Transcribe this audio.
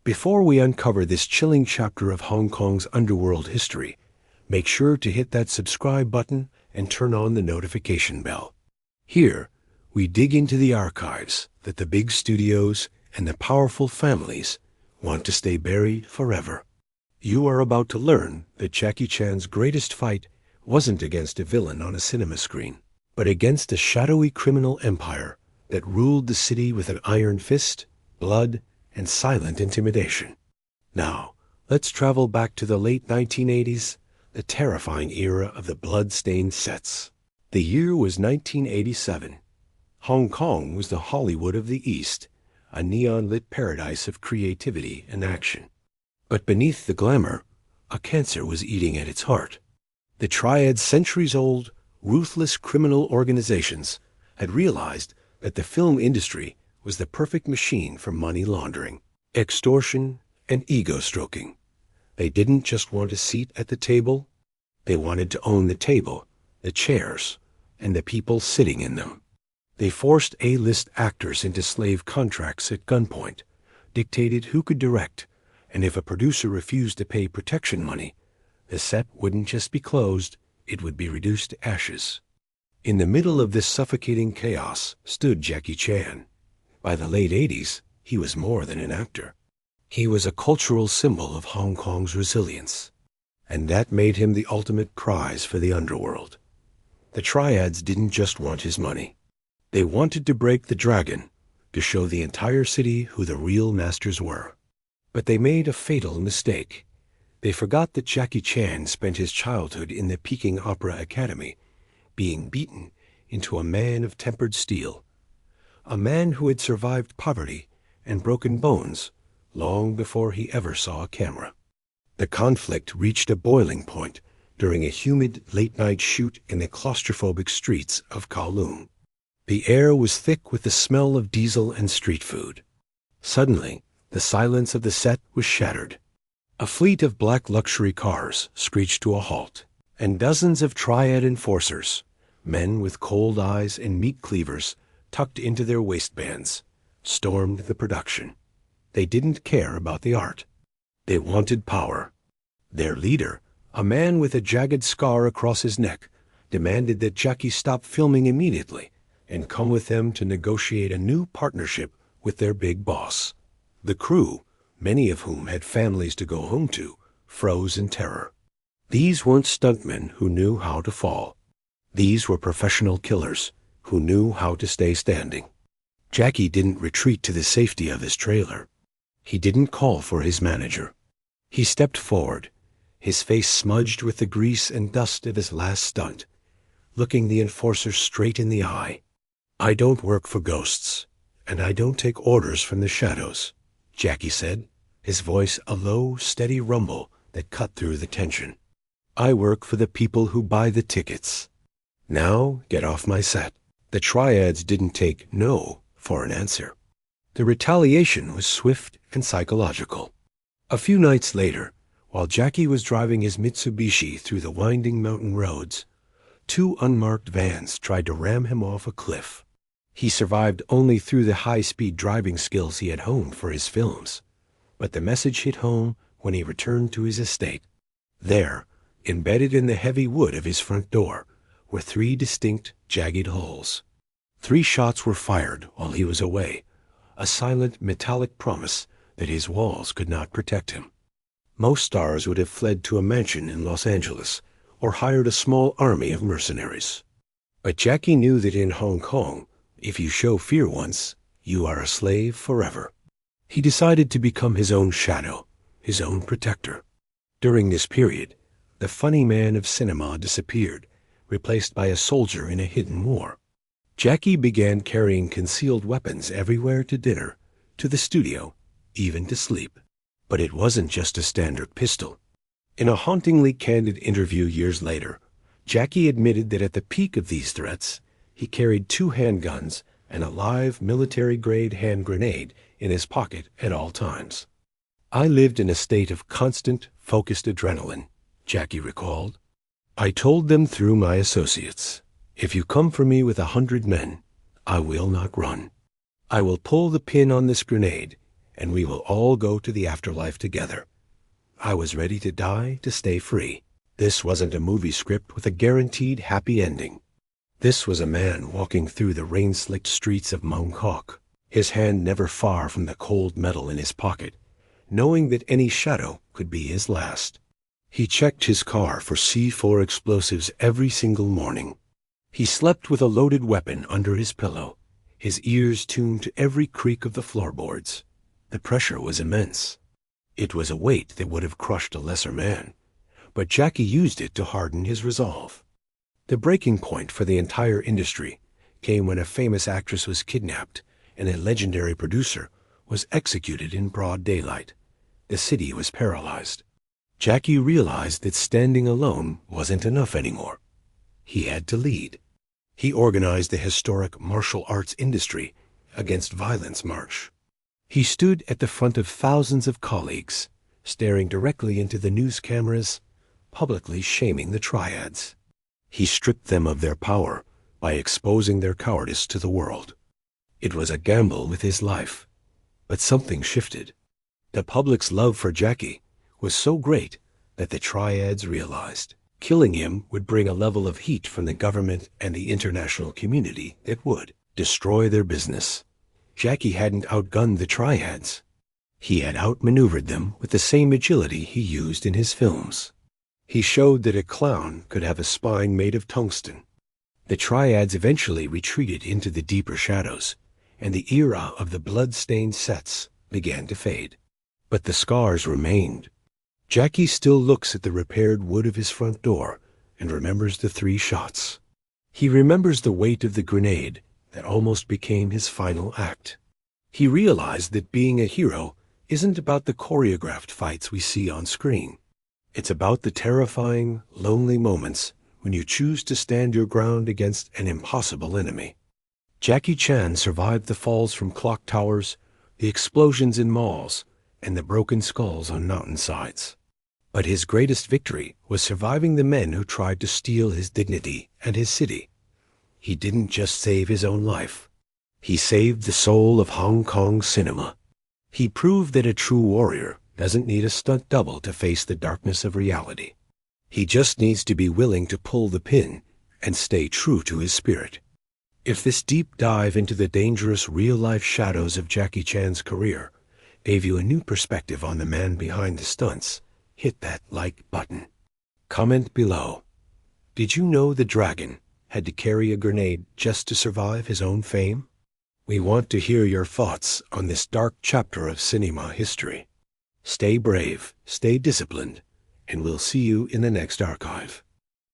Before we uncover this chilling chapter of Hong Kong's underworld history, make sure to hit that subscribe button and turn on the notification bell. Here, we dig into the archives that the big studios and the powerful families want to stay buried forever. You are about to learn that Jackie Chan's greatest fight wasn't against a villain on a cinema screen, but against a shadowy criminal empire that ruled the city with an iron fist, blood, and silent intimidation. Now, let's travel back to the late 1980s, the terrifying era of the blood-stained sets. The year was 1987. Hong Kong was the Hollywood of the East, a neon-lit paradise of creativity and action. But beneath the glamour, a cancer was eating at its heart. The Triad centuries-old, ruthless criminal organizations had realized that the film industry was the perfect machine for money laundering, extortion, and ego-stroking. They didn't just want a seat at the table. They wanted to own the table, the chairs, and the people sitting in them. They forced A-list actors into slave contracts at gunpoint, dictated who could direct, and if a producer refused to pay protection money, the set wouldn't just be closed, it would be reduced to ashes. In the middle of this suffocating chaos stood Jackie Chan. By the late 80s, he was more than an actor. He was a cultural symbol of Hong Kong's resilience, and that made him the ultimate prize for the underworld. The Triads didn't just want his money. They wanted to break the dragon, to show the entire city who the real masters were. But they made a fatal mistake. They forgot that Jackie Chan spent his childhood in the Peking Opera Academy, being beaten into a man of tempered steel. A man who had survived poverty and broken bones long before he ever saw a camera. The conflict reached a boiling point during a humid late-night shoot in the claustrophobic streets of Kowloon. The air was thick with the smell of diesel and street food. Suddenly, the silence of the set was shattered. A fleet of black luxury cars screeched to a halt, and dozens of Triad enforcers, men with cold eyes and meat cleavers tucked into their waistbands, stormed the production. They didn't care about the art. They wanted power. Their leader, a man with a jagged scar across his neck, demanded that Jackie stop filming immediately and come with them to negotiate a new partnership with their big boss. The crew, many of whom had families to go home to, froze in terror. These weren't stuntmen who knew how to fall. These were professional killers who knew how to stay standing. Jackie didn't retreat to the safety of his trailer. He didn't call for his manager. He stepped forward, his face smudged with the grease and dust of his last stunt, looking the enforcer straight in the eye. "I don't work for ghosts, and I don't take orders from the shadows," Jackie said, his voice a low, steady rumble that cut through the tension. "I work for the people who buy the tickets. Now get off my set." The Triads didn't take no for an answer. The retaliation was swift and psychological. A few nights later, while Jackie was driving his Mitsubishi through the winding mountain roads, two unmarked vans tried to ram him off a cliff. He survived only through the high-speed driving skills he had honed for his films. But the message hit home when he returned to his estate. There, embedded in the heavy wood of his front door, were three distinct, jagged holes. 3 shots were fired while he was away, a silent, metallic promise that his walls could not protect him. Most stars would have fled to a mansion in Los Angeles or hired a small army of mercenaries. But Jackie knew that in Hong Kong, if you show fear once, you are a slave forever. He decided to become his own shadow, his own protector. During this period, the funny man of cinema disappeared, replaced by a soldier in a hidden war. Jackie began carrying concealed weapons everywhere, to dinner, to the studio, even to sleep. But it wasn't just a standard pistol. In a hauntingly candid interview years later, Jackie admitted that at the peak of these threats, he carried 2 handguns and a live military-grade hand grenade in his pocket at all times. "I lived in a state of constant, focused adrenaline," Jackie recalled. "I told them through my associates, if you come for me with 100 men, I will not run. I will pull the pin on this grenade, and we will all go to the afterlife together. I was ready to die to stay free. This wasn't a movie script with a guaranteed happy ending. This was a man walking through the rain-slicked streets of Mongkok, his hand never far from the cold metal in his pocket, knowing that any shadow could be his last. He checked his car for C4 explosives every single morning. He slept with a loaded weapon under his pillow, his ears tuned to every creak of the floorboards. The pressure was immense. It was a weight that would have crushed a lesser man, but Jackie used it to harden his resolve. The breaking point for the entire industry came when a famous actress was kidnapped and a legendary producer was executed in broad daylight. The city was paralyzed. Jackie realized that standing alone wasn't enough anymore. He had to lead. He organized the historic martial arts industry against violence march. He stood at the front of thousands of colleagues, staring directly into the news cameras, publicly shaming the Triads. He stripped them of their power by exposing their cowardice to the world. It was a gamble with his life, but something shifted. The public's love for Jackie was so great that the Triads realized killing him would bring a level of heat from the government and the international community that would destroy their business. Jackie hadn't outgunned the Triads. He had outmaneuvered them with the same agility he used in his films. He showed that a clown could have a spine made of tungsten. The Triads eventually retreated into the deeper shadows, and the era of the blood-stained sets began to fade. But the scars remained. Jackie still looks at the repaired wood of his front door and remembers the 3 shots. He remembers the weight of the grenade that almost became his final act. He realized that being a hero isn't about the choreographed fights we see on screen. It's about the terrifying, lonely moments when you choose to stand your ground against an impossible enemy. Jackie Chan survived the falls from clock towers, the explosions in malls, and the broken skulls on mountainsides. But his greatest victory was surviving the men who tried to steal his dignity and his city. He didn't just save his own life. He saved the soul of Hong Kong cinema. He proved that a true warrior doesn't need a stunt double to face the darkness of reality. He just needs to be willing to pull the pin and stay true to his spirit. If this deep dive into the dangerous real-life shadows of Jackie Chan's career gave you a new perspective on the man behind the stunts, hit that like button. Comment below. Did you know the dragon had to carry a grenade just to survive his own fame? We want to hear your thoughts on this dark chapter of cinema history. Stay brave, stay disciplined, and we'll see you in the next archive.